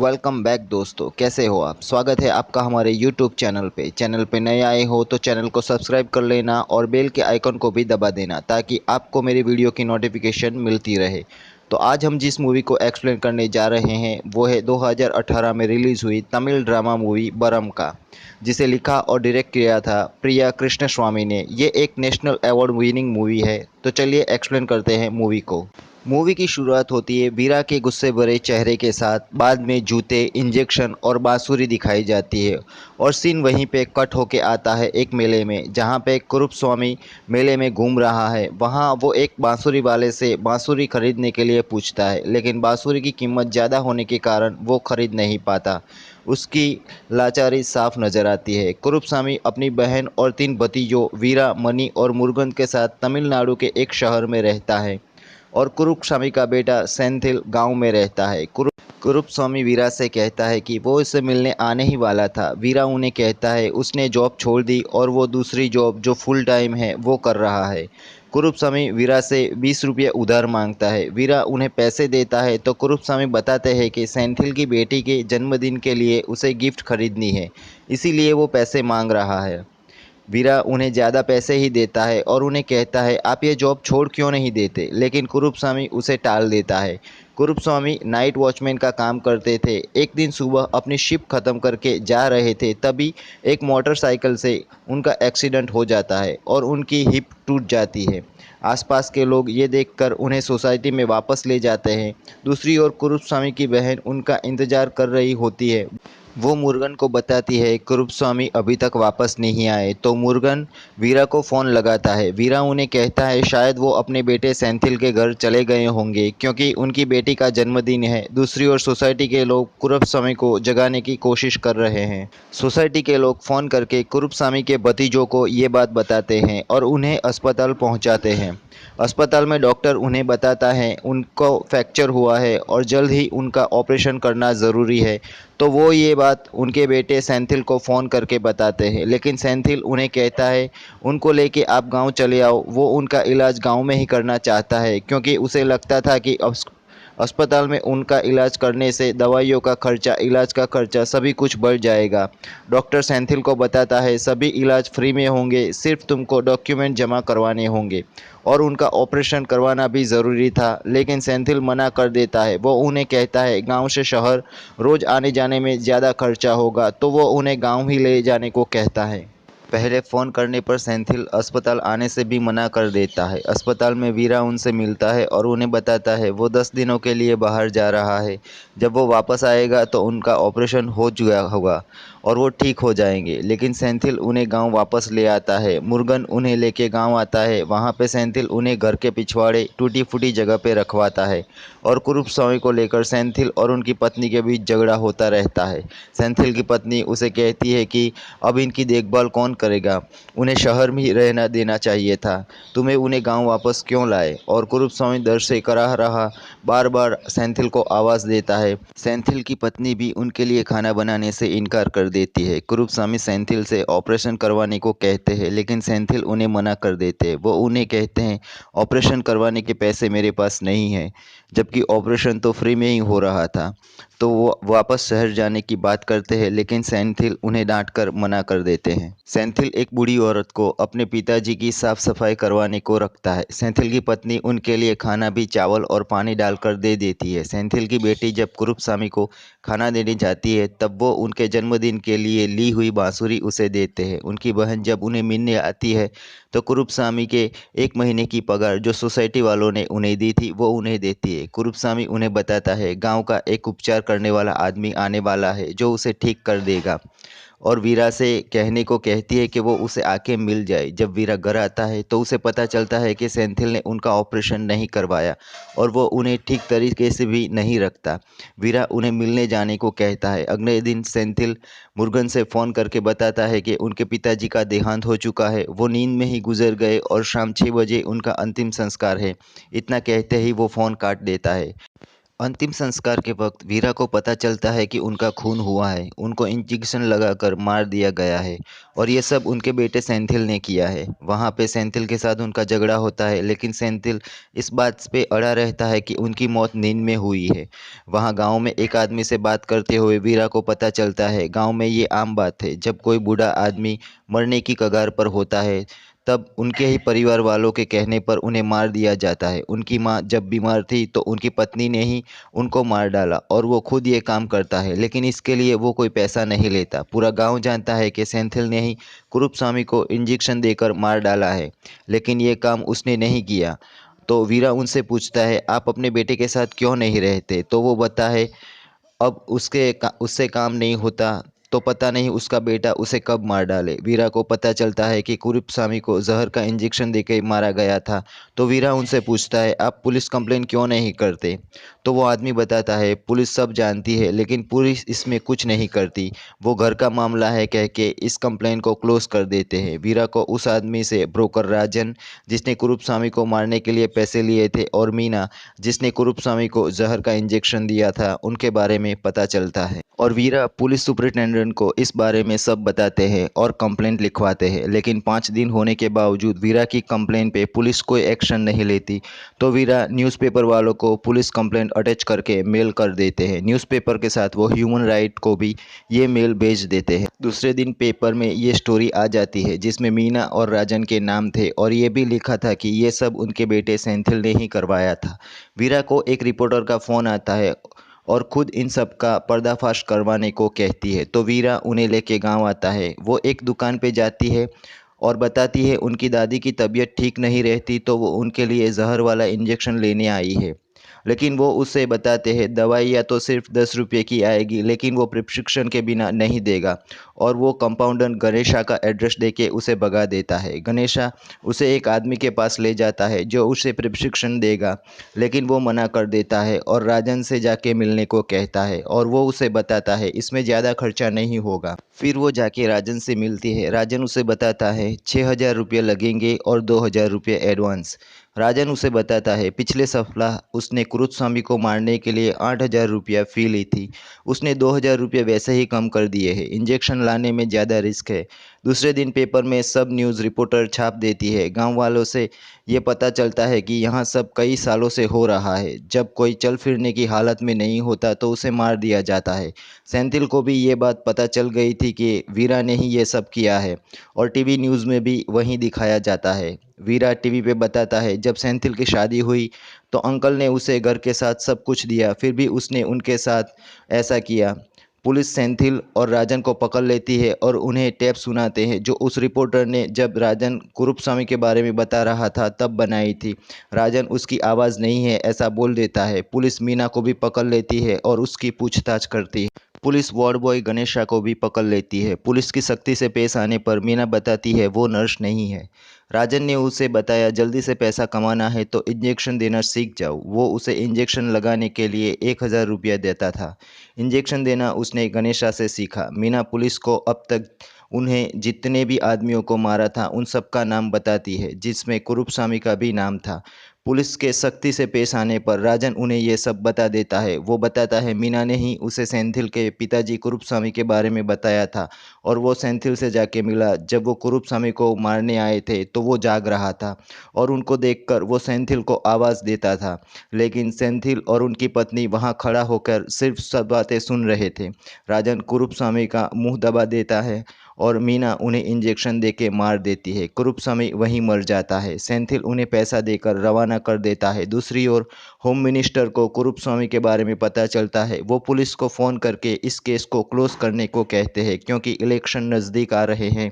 Welcome back दोस्तों, कैसे हो आप। स्वागत है आपका हमारे यूट्यूब चैनल पे नए आए हो तो चैनल को सब्सक्राइब कर लेना और बेल के आइकन को भी दबा देना ताकि आपको मेरी वीडियो की नोटिफिकेशन मिलती रहे। तो आज हम जिस मूवी को एक्सप्लेन करने जा रहे हैं वो है 2018 में रिलीज़ हुई तमिल ड्रामा मूवी बरम का, जिसे लिखा और डायरेक्ट किया था प्रिया कृष्णस्वामी ने। ये एक नेशनल अवार्ड विनिंग मूवी है। तो चलिए एक्सप्लेन करते हैं मूवी को। मूवी की शुरुआत होती है वीरा के गुस्से भरे चेहरे के साथ। बाद में जूते, इंजेक्शन और बांसुरी दिखाई जाती है और सीन वहीं पे कट होके आता है एक मेले में, जहाँ पे कुरूप स्वामी मेले में घूम रहा है। वहाँ वो एक बांसुरी वाले से बांसुरी खरीदने के लिए पूछता है, लेकिन बांसुरी की कीमत ज़्यादा होने के कारण वो खरीद नहीं पाता। उसकी लाचारी साफ नज़र आती है। कुरूप स्वामी अपनी बहन और 3 भतीजों वीरा, मणि और मुरुगन के साथ तमिलनाडु के एक शहर में रहता है और कुरूप स्वामी का बेटा सेंथिल गांव में रहता है। कुरूप स्वामी वीरा से कहता है कि वो इससे मिलने आने ही वाला था। वीरा उन्हें कहता है उसने जॉब छोड़ दी और वो दूसरी जॉब जो फुल टाइम है वो कर रहा है। कुरूप स्वामी वीरा से 20 रुपये उधार मांगता है। वीरा उन्हें पैसे देता है तो कुरूप स्वामी बताते हैं कि सेंथिल की बेटी के जन्मदिन के लिए उसे गिफ्ट खरीदनी है, इसीलिए वो पैसे मांग रहा है। वीरा उन्हें ज़्यादा पैसे ही देता है और उन्हें कहता है आप ये जॉब छोड़ क्यों नहीं देते, लेकिन कुरूपस्वामी उसे टाल देता है। कुरूपस्वामी नाइट वॉचमैन का काम करते थे। एक दिन सुबह अपनी शिफ्ट ख़त्म करके जा रहे थे, तभी एक मोटरसाइकिल से उनका एक्सीडेंट हो जाता है और उनकी हिप टूट जाती है। आसपास के लोग ये देखकर उन्हें सोसाइटी में वापस ले जाते हैं। दूसरी ओर कुरूपस्वामी की बहन उनका इंतज़ार कर रही होती है। वो मुरुगन को बताती है कुरूपस्वामी अभी तक वापस नहीं आए, तो मुरुगन वीरा को फ़ोन लगाता है। वीरा उन्हें कहता है शायद वो अपने बेटे सेंथिल के घर चले गए होंगे क्योंकि उनकी बेटी का जन्मदिन है। दूसरी ओर सोसाइटी के लोग कुरूपस्वामी को जगाने की कोशिश कर रहे हैं। सोसाइटी के लोग फ़ोन करके कुरूपस्वामी के भतीजों को ये बात बताते हैं और उन्हें अस्पताल पहुंचाते हैं। अस्पताल में डॉक्टर उन्हें बताता है उनको फ्रैक्चर हुआ है और जल्द ही उनका ऑपरेशन करना ज़रूरी है। तो वो ये बात उनके बेटे सेंथिल को फ़ोन करके बताते हैं, लेकिन सेंथिल उन्हें कहता है उनको लेके आप गांव चले आओ। वो उनका इलाज गांव में ही करना चाहता है क्योंकि उसे लगता था कि अस्पताल में उनका इलाज करने से दवाइयों का खर्चा, इलाज का खर्चा सभी कुछ बढ़ जाएगा। डॉक्टर सेंथिल को बताता है सभी इलाज फ्री में होंगे, सिर्फ तुमको डॉक्यूमेंट जमा करवाने होंगे और उनका ऑपरेशन करवाना भी ज़रूरी था, लेकिन सेंथिल मना कर देता है। वो उन्हें कहता है गांव से शहर रोज़ आने जाने में ज़्यादा खर्चा होगा, तो वो उन्हें गांव ही ले जाने को कहता है। पहले फ़ोन करने पर सेंथिल अस्पताल आने से भी मना कर देता है। अस्पताल में वीरा उनसे मिलता है और उन्हें बताता है वो 10 दिनों के लिए बाहर जा रहा है। जब वो वापस आएगा तो उनका ऑपरेशन हो चुका होगा और वो ठीक हो जाएंगे, लेकिन सेंथिल उन्हें गांव वापस ले आता है। मुरुगन उन्हें लेके गांव आता है। वहां पे सेंथिल उन्हें घर के पिछवाड़े टूटी फूटी जगह पे रखवाता है और कुरूपस्वामी को लेकर सेंथिल और उनकी पत्नी के बीच झगड़ा होता रहता है। सेंथिल की पत्नी उसे कहती है कि अब इनकी देखभाल कौन करेगा, उन्हें शहर में ही रहना देना चाहिए था, तुम्हें उन्हें गांव वापस क्यों लाए। और कुरूपस्वामी डर से कराह रहा बार बार सेंथिल को आवाज़ देता है। सेंथिल की पत्नी भी उनके लिए खाना बनाने से इनकार कर देती है। कुरूपस्वामी सेंथिल से ऑपरेशन करवाने को कहते हैं, लेकिन सेंथिल उन्हें मना कर देते हैं। वो उन्हें कहते हैं ऑपरेशन करवाने के पैसे मेरे पास नहीं हैं, जबकि ऑपरेशन तो फ्री में ही हो रहा था। तो वो वापस शहर जाने की बात करते हैं, लेकिन सेंथिल उन्हें डांटकर मना कर देते हैं। सेंथिल एक बूढ़ी औरत को अपने पिताजी की साफ सफाई करवाने को रखता है। सेंथिल की पत्नी उनके लिए खाना भी चावल और पानी डालकर दे देती है। सेंथिल की बेटी जब कुरूपस्वामी को खाना देने जाती है तब वो उनके जन्मदिन के लिए ली हुई बांसुरी उसे देते हैं। उनकी बहन जब उन्हें मिलने आती है तो कुरूपस्वामी के 1 महीने की पगार जो सोसाइटी वालों ने उन्हें दी थी वो उन्हें देती है। कुरूपस्वामी उन्हें बताता है गांव का एक उपचार करने वाला आदमी आने वाला है जो उसे ठीक कर देगा और वीरा से कहने को कहती है कि वो उसे आके मिल जाए। जब वीरा घर आता है तो उसे पता चलता है कि सेंथिल ने उनका ऑपरेशन नहीं करवाया और वो उन्हें ठीक तरीके से भी नहीं रखता। वीरा उन्हें मिलने जाने को कहता है। अगले दिन सेंथिल मुरुगन से फ़ोन करके बताता है कि उनके पिताजी का देहांत हो चुका है, वो नींद में ही गुजर गए और शाम 6 बजे उनका अंतिम संस्कार है। इतना कहते ही वो फ़ोन काट देता है। अंतिम संस्कार के वक्त वीरा को पता चलता है कि उनका खून हुआ है। उनको इंजेक्शन लगाकर मार दिया गया है और ये सब उनके बेटे सेंथिल ने किया है। वहाँ पे सेंथिल के साथ उनका झगड़ा होता है, लेकिन सेंथिल इस बात पे अड़ा रहता है कि उनकी मौत नींद में हुई है। वहाँ गांव में एक आदमी से बात करते हुए वीरा को पता चलता है, गांव में ये आम बात है, जब कोई बूढ़ा आदमी मरने की कगार पर होता है तब उनके ही परिवार वालों के कहने पर उन्हें मार दिया जाता है। उनकी माँ जब बीमार थी तो उनकी पत्नी ने ही उनको मार डाला और वो खुद ये काम करता है, लेकिन इसके लिए वो कोई पैसा नहीं लेता। पूरा गांव जानता है कि सेंथिल ने ही कुरूपस्वामी को इंजेक्शन देकर मार डाला है, लेकिन ये काम उसने नहीं किया। तो वीरा उनसे पूछता है, आप अपने बेटे के साथ क्यों नहीं रहते? तो वो बता है, अब उससे काम नहीं होता, तो पता नहीं उसका बेटा उसे कब मार डाले। वीरा को पता चलता है कि कुरूपस्वामी को जहर का इंजेक्शन देकर मारा गया था। तो वीरा उनसे पूछता है, आप पुलिस कंप्लेन क्यों नहीं करते? तो वो आदमी बताता है, पुलिस सब जानती है लेकिन पुलिस इसमें कुछ नहीं करती, वो घर का मामला है कह के इस कंप्लेन को क्लोज कर देते हैं। वीरा को उस आदमी से ब्रोकर राजन, जिसने कुरूपस्वामी को मारने के लिए पैसे लिए थे, और मीना, जिसने कुरूपस्वामी को जहर का इंजेक्शन दिया था, उनके बारे में पता चलता है। और वीरा पुलिस सुपरिटेंडेंट को इस बारे में सब बताते हैं और कंप्लेंट लिखवाते हैं, लेकिन 5 दिन होने के बावजूद वीरा की कंप्लेंट पे पुलिस कोई एक्शन नहीं लेती। तो वीरा न्यूज़पेपर वालों को पुलिस कंप्लेंट अटैच करके मेल कर देते हैं। न्यूज़पेपर के साथ वो ह्यूमन राइट को भी ये मेल भेज देते हैं। दूसरे दिन पेपर में ये स्टोरी आ जाती है जिसमें मीना और राजन के नाम थे और ये भी लिखा था कि ये सब उनके बेटे सेंथिल ने ही करवाया था। वीरा को एक रिपोर्टर का फ़ोन आता है और खुद इन सब का पर्दाफाश करवाने को कहती है। तो वीरा उन्हें लेके गांव आता है। वो एक दुकान पे जाती है और बताती है उनकी दादी की तबीयत ठीक नहीं रहती, तो वो उनके लिए जहर वाला इंजेक्शन लेने आई है। लेकिन वो उसे बताते हैं, दवाई या तो सिर्फ 10 रुपये की आएगी, लेकिन वो प्रिस्क्रिप्शन के बिना नहीं देगा। और वो कंपाउंडर गणेशा का एड्रेस देके उसे भगा देता है। गणेशा उसे एक आदमी के पास ले जाता है जो उसे प्रिस्क्रिप्शन देगा, लेकिन वो मना कर देता है और राजन से जाके मिलने को कहता है और वो उसे बताता है इसमें ज़्यादा खर्चा नहीं होगा। फिर वो जाके राजन से मिलती है। राजन उसे बताता है 6,000 रुपये लगेंगे और 2,000 रुपये एडवांस। राजन उसे बताता है पिछले सप्ताह उसने कुरुत्स्वामी को मारने के लिए 8,000 रुपया फ़ी ली थी, उसने 2,000 रुपये वैसे ही कम कर दिए हैं, इंजेक्शन लाने में ज़्यादा रिस्क है। दूसरे दिन पेपर में सब न्यूज़ रिपोर्टर छाप देती है। गांव वालों से ये पता चलता है कि यहाँ सब कई सालों से हो रहा है, जब कोई चल फिरने की हालत में नहीं होता तो उसे मार दिया जाता है। सेंथिल को भी ये बात पता चल गई थी कि वीरा ने ही ये सब किया है और टीवी न्यूज़ में भी वही दिखाया जाता है। वीरा टीवी पे बताता है, जब सेंथिल की शादी हुई तो अंकल ने उसे घर के साथ सब कुछ दिया, फिर भी उसने उनके साथ ऐसा किया। पुलिस सेंथिल और राजन को पकड़ लेती है और उन्हें टेप सुनाते हैं जो उस रिपोर्टर ने जब राजन कुरूपस्वामी के बारे में बता रहा था तब बनाई थी। राजन उसकी आवाज़ नहीं है ऐसा बोल देता है। पुलिस मीना को भी पकड़ लेती है और उसकी पूछताछ करती है। पुलिस वार्ड बॉय गणेशा को भी पकड़ लेती है। पुलिस की सख्ती से पेश आने पर मीना बताती है वो नर्स नहीं है। राजन ने उसे बताया जल्दी से पैसा कमाना है तो इंजेक्शन देना सीख जाओ। वो उसे इंजेक्शन लगाने के लिए 1,000 रुपया देता था। इंजेक्शन देना उसने गणेशा से सीखा। मीना पुलिस को अब तक उन्हें जितने भी आदमियों को मारा था उन सब का नाम बताती है, जिसमें कुरूपस्वामी का भी नाम था। पुलिस के सख्ती से पेश आने पर राजन उन्हें ये सब बता देता है। वो बताता है मीना ने ही उसे सेंथिल के पिताजी कुरूपस्वामी के बारे में बताया था और वो सेंथिल से जाके मिला। जब वो कुरूपस्वामी को मारने आए थे तो वो जाग रहा था और उनको देखकर वो सेंथिल को आवाज़ देता था, लेकिन सेंथिल और उनकी पत्नी वहाँ खड़ा होकर सिर्फ सब बातें सुन रहे थे। राजन कुरूपस्वामी का मुंह दबा देता है और मीना उन्हें इंजेक्शन देके मार देती है। कुरूपस्वामी वहीं मर जाता है। सेंथिल उन्हें पैसा देकर रवाना कर देता है। दूसरी ओर होम मिनिस्टर को कुरूपस्वामी के बारे में पता चलता है। वो पुलिस को फ़ोन करके इस केस को क्लोज करने को कहते हैं क्योंकि इलेक्शन नज़दीक आ रहे हैं।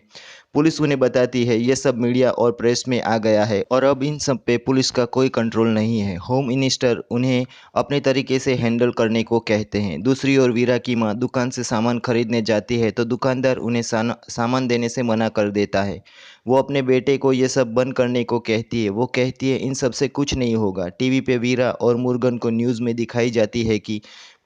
पुलिस उन्हें बताती है ये सब मीडिया और प्रेस में आ गया है और अब इन सब पे पुलिस का कोई कंट्रोल नहीं है। होम मिनिस्टर उन्हें अपने तरीके से हैंडल करने को कहते हैं। दूसरी ओर वीरा की माँ दुकान से सामान खरीदने जाती है तो दुकानदार उन्हें सामान देने से मना कर देता है। वो अपने बेटे को ये सब बंद करने को कहती है। वो कहती है इन सब से कुछ नहीं होगा। टीवी पे वीरा और मुर्गन को न्यूज़ में दिखाई जाती है कि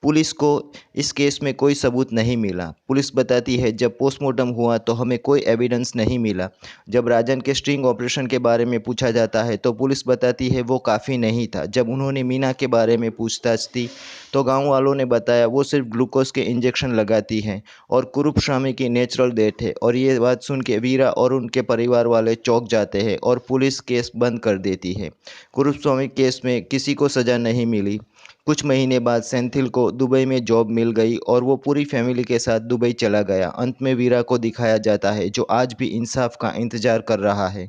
पुलिस को इस केस में कोई सबूत नहीं मिला। पुलिस बताती है जब पोस्टमार्टम हुआ तो हमें कोई एविडेंस नहीं मिला। जब राजन के स्ट्रिंग ऑपरेशन के बारे में पूछा जाता है तो पुलिस बताती है वो काफ़ी नहीं था। जब उन्होंने मीना के बारे में पूछताछ की तो गांव वालों ने बताया वो सिर्फ ग्लूकोज के इंजेक्शन लगाती हैं और कुरूप स्वामी की नेचुरल डेथ है। और ये बात सुन के वीरा और उनके परिवार वाले चौंक जाते हैं और पुलिस केस बंद कर देती है। कुरूप स्वामी केस में किसी को सज़ा नहीं मिली। कुछ महीने बाद सेंथिल को दुबई में जॉब मिल गई और वो पूरी फैमिली के साथ दुबई चला गया। अंत में वीरा को दिखाया जाता है जो आज भी इंसाफ का इंतजार कर रहा है।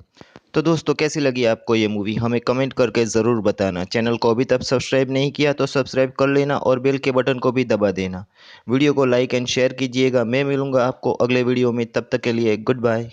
तो दोस्तों, कैसी लगी आपको ये मूवी हमें कमेंट करके ज़रूर बताना। चैनल को अभी तक सब्सक्राइब नहीं किया तो सब्सक्राइब कर लेना और बेल के बटन को भी दबा देना। वीडियो को लाइक एंड शेयर कीजिएगा। मैं मिलूंगा आपको अगले वीडियो में, तब तक के लिए गुड बाय।